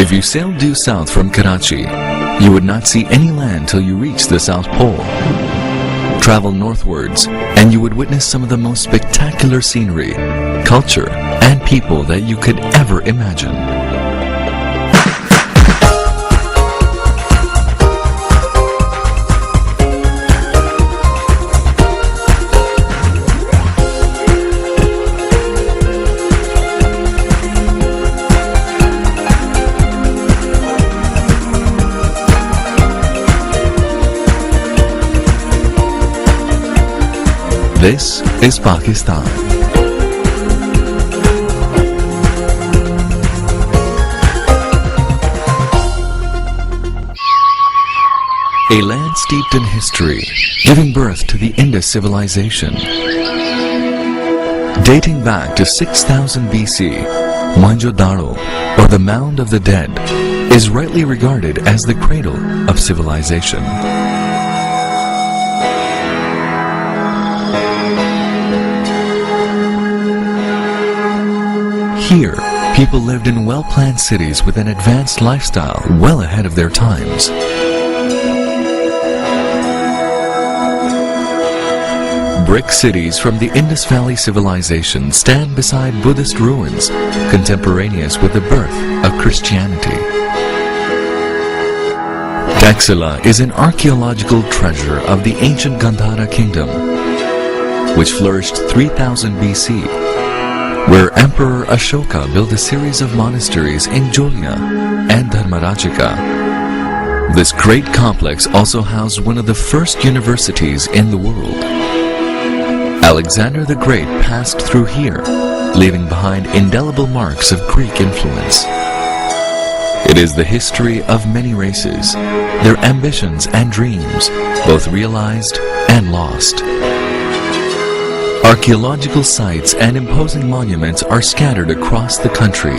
If you sailed due south from Karachi, you would not see any land till you reached the South Pole. Travel northwards, and you would witness some of the most spectacular scenery, culture, and people that you could ever imagine. This is Pakistan. A land steeped in history, giving birth to the Indus civilization. Dating back to 6000 BC, Mohenjo-daro, or the Mound of the Dead, is rightly regarded as the cradle of civilization. Here, people lived in well-planned cities with an advanced lifestyle well ahead of their times. Brick cities from the Indus Valley civilization stand beside Buddhist ruins, contemporaneous with the birth of Christianity. Taxila is an archaeological treasure of the ancient Gandhara kingdom, which flourished 3000 BC. Where Emperor Ashoka built a series of monasteries in Julia and Dharmarajika. This great complex also housed one of the first universities in the world. Alexander the Great passed through here, leaving behind indelible marks of Greek influence. It is the history of many races, their ambitions and dreams, both realized and lost. Archaeological sites and imposing monuments are scattered across the country,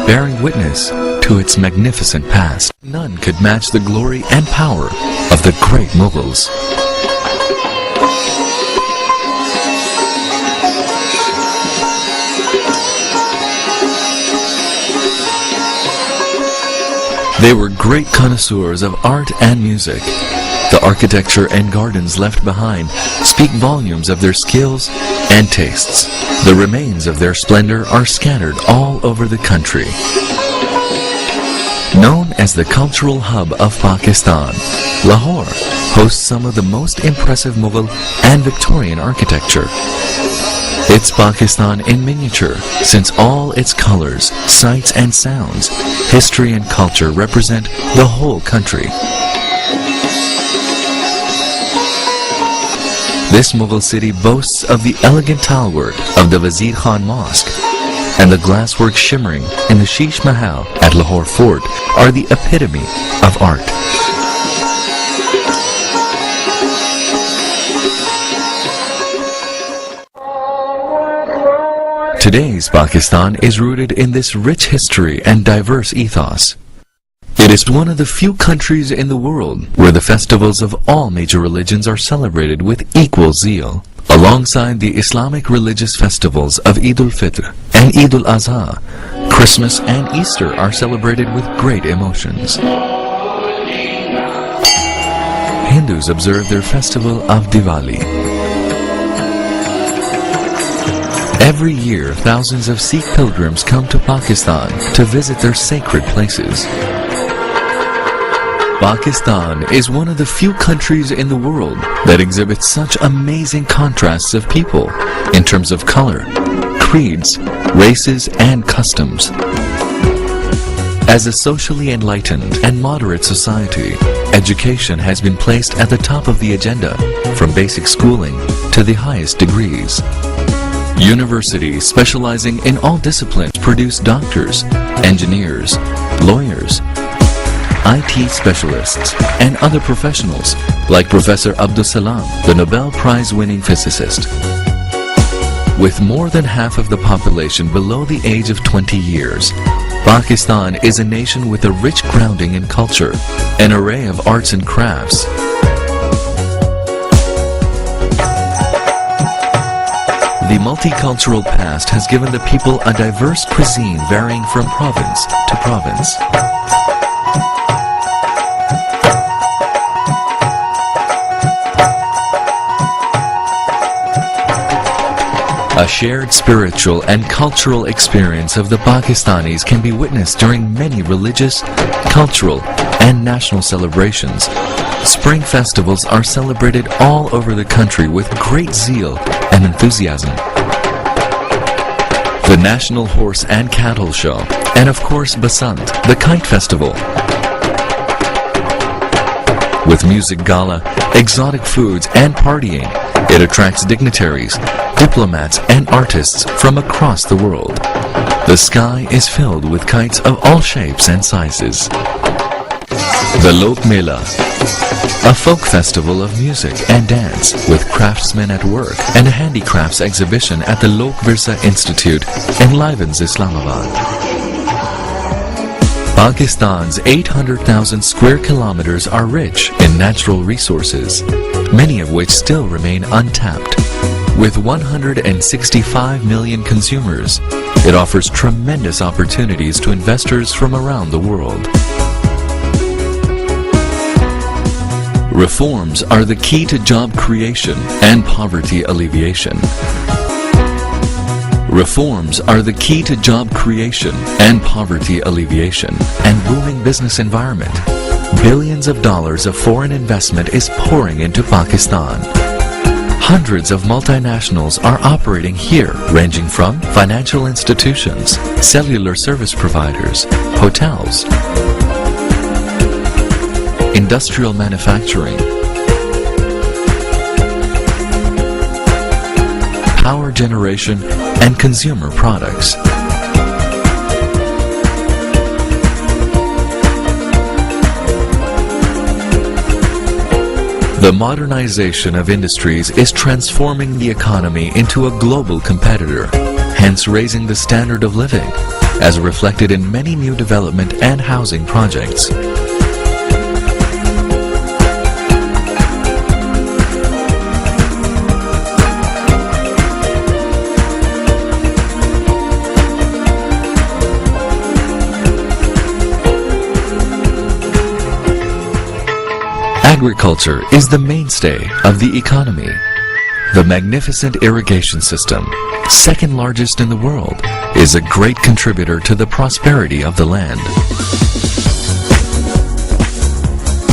bearing witness to its magnificent past. None could match the glory and power of the great Mughals. They were great connoisseurs of art and music. The architecture and gardens left behind speak volumes of their skills and tastes. The remains of their splendor are scattered all over the country. Known as the cultural hub of Pakistan, Lahore hosts some of the most impressive Mughal and Victorian architecture. It's Pakistan in miniature, since all its colors, sights and sounds, history and culture represent the whole country. This Mughal city boasts of the elegant tilework of the Wazir Khan Mosque, and the glasswork shimmering in the Sheesh Mahal at Lahore Fort are the epitome of art. Today's Pakistan is rooted in this rich history and diverse ethos. It is one of the few countries in the world where the festivals of all major religions are celebrated with equal zeal. Alongside the Islamic religious festivals of Eid al-Fitr and Eid al-Adha, Christmas and Easter are celebrated with great emotions. Hindus observe their festival of Diwali. Every year, thousands of Sikh pilgrims come to Pakistan to visit their sacred places. Pakistan is one of the few countries in the world that exhibits such amazing contrasts of people in terms of color, creeds, races, and customs. As a socially enlightened and moderate society, education has been placed at the top of the agenda, from basic schooling to the highest degrees. Universities specializing in all disciplines produce doctors, engineers, lawyers, IT specialists, and other professionals like Professor Abdus Salam, the Nobel Prize-winning physicist. With more than half of the population below the age of 20 years, Pakistan is a nation with a rich grounding in culture, an array of arts and crafts. The multicultural past has given the people a diverse cuisine varying from province to province. A shared spiritual and cultural experience of the Pakistanis can be witnessed during many religious, cultural, and national celebrations. Spring festivals are celebrated all over the country with great zeal and enthusiasm. The National Horse and Cattle Show, and of course Basant, the Kite Festival. With music gala, exotic foods, and partying, it attracts dignitaries, diplomats, and artists from across the world. The sky is filled with kites of all shapes and sizes. The Lok Mela, a folk festival of music and dance with craftsmen at work, and a handicrafts exhibition at the Lok Virsa Institute enlivens Islamabad. Pakistan's 800,000 square kilometers are rich in natural resources, many of which still remain untapped. With 165 million consumers, it offers tremendous opportunities to investors from around the world. Reforms are the key to job creation and poverty alleviation. Reforms are the key to job creation and poverty alleviation and booming business environment. Billions of dollars of foreign investment is pouring into Pakistan. Hundreds of multinationals are operating here, ranging from financial institutions, cellular service providers, hotels, industrial manufacturing, power generation, and consumer products. The modernization of industries is transforming the economy into a global competitor, hence raising the standard of living, as reflected in many new development and housing projects. Agriculture is the mainstay of the economy. The magnificent irrigation system, second largest in the world, is a great contributor to the prosperity of the land.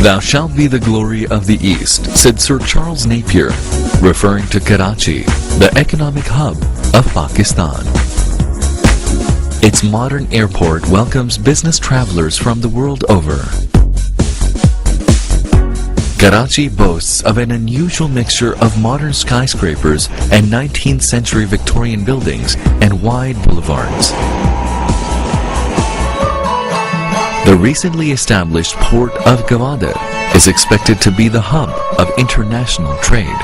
"Thou shalt be the glory of the East," said Sir Charles Napier, referring to Karachi, the economic hub of Pakistan. Its modern airport welcomes business travelers from the world over. Karachi boasts of an unusual mixture of modern skyscrapers and 19th century Victorian buildings and wide boulevards. The recently established port of Gwadar is expected to be the hub of international trade.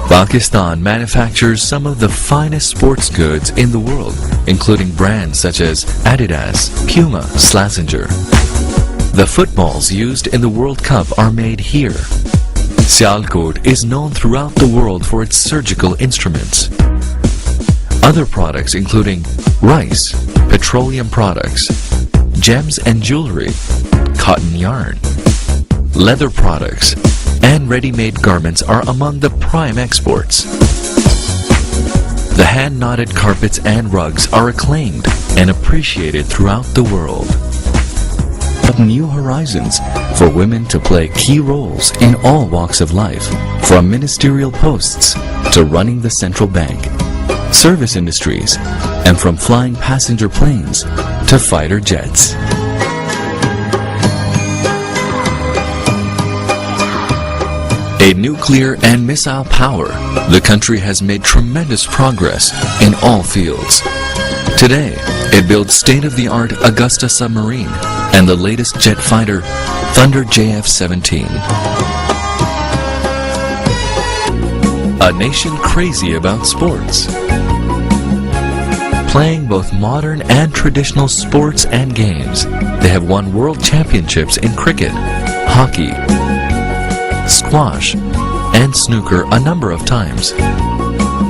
Pakistan manufactures some of the finest sports goods in the world, including brands such as Adidas, Puma, Slazenger. The footballs used in the World Cup are made here. Sialkot is known throughout the world for its surgical instruments. Other products including rice, petroleum products, gems and jewelry, cotton yarn, leather products, and ready-made garments are among the prime exports. The hand-knotted carpets and rugs are acclaimed and appreciated throughout the world. But new horizons for women to play key roles in all walks of life, from ministerial posts to running the central bank, service industries, and from flying passenger planes to fighter jets. A nuclear and missile power, the country has made tremendous progress in all fields. Today, it builds state-of-the-art Augusta submarine and the latest jet fighter, Thunder JF-17. A nation crazy about sports. Playing both modern and traditional sports and games, they have won world championships in cricket, hockey, squash, and snooker a number of times.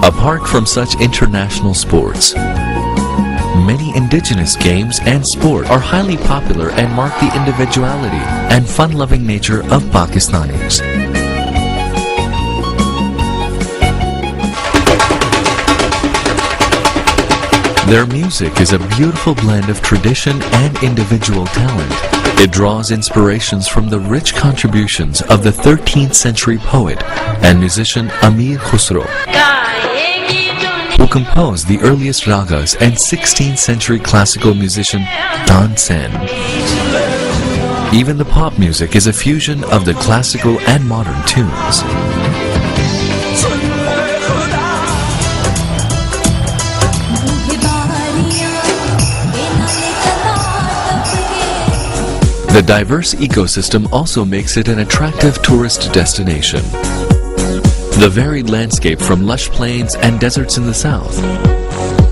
Apart from such international sports, many indigenous games and sport are highly popular and mark the individuality and fun-loving nature of Pakistanis. Their music is a beautiful blend of tradition and individual talent. It draws inspirations from the rich contributions of the 13th century poet and musician Amir Khusro, who composed the earliest ragas, and 16th century classical musician Tansen. Even the pop music is a fusion of the classical and modern tunes. The diverse ecosystem also makes it an attractive tourist destination. The varied landscape from lush plains and deserts in the south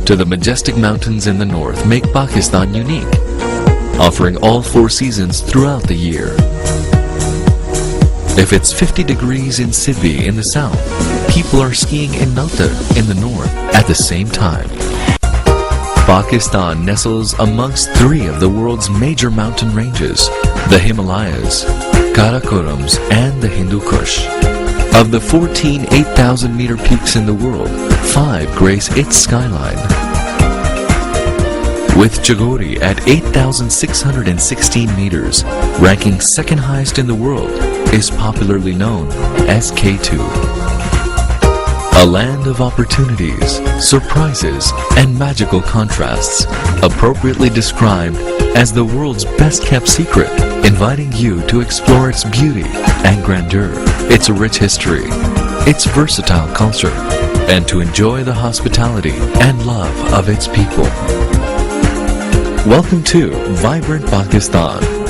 to the majestic mountains in the north make Pakistan unique, offering all 4 seasons throughout the year. If it's 50 degrees in Sibbi in the south, people are skiing in Naltar in the north at the same time. Pakistan nestles amongst 3 of the world's major mountain ranges, the Himalayas, Karakorams, and the Hindu Kush. Of the 14 8,000-meter peaks in the world, 5 grace its skyline. With Chagori at 8,616 meters, ranking second highest in the world, is popularly known as K2. A land of opportunities, surprises, and magical contrasts, appropriately described as the world's best-kept secret, inviting you to explore its beauty and grandeur, its rich history, its versatile culture, and to enjoy the hospitality and love of its people. Welcome to Vibrant Pakistan.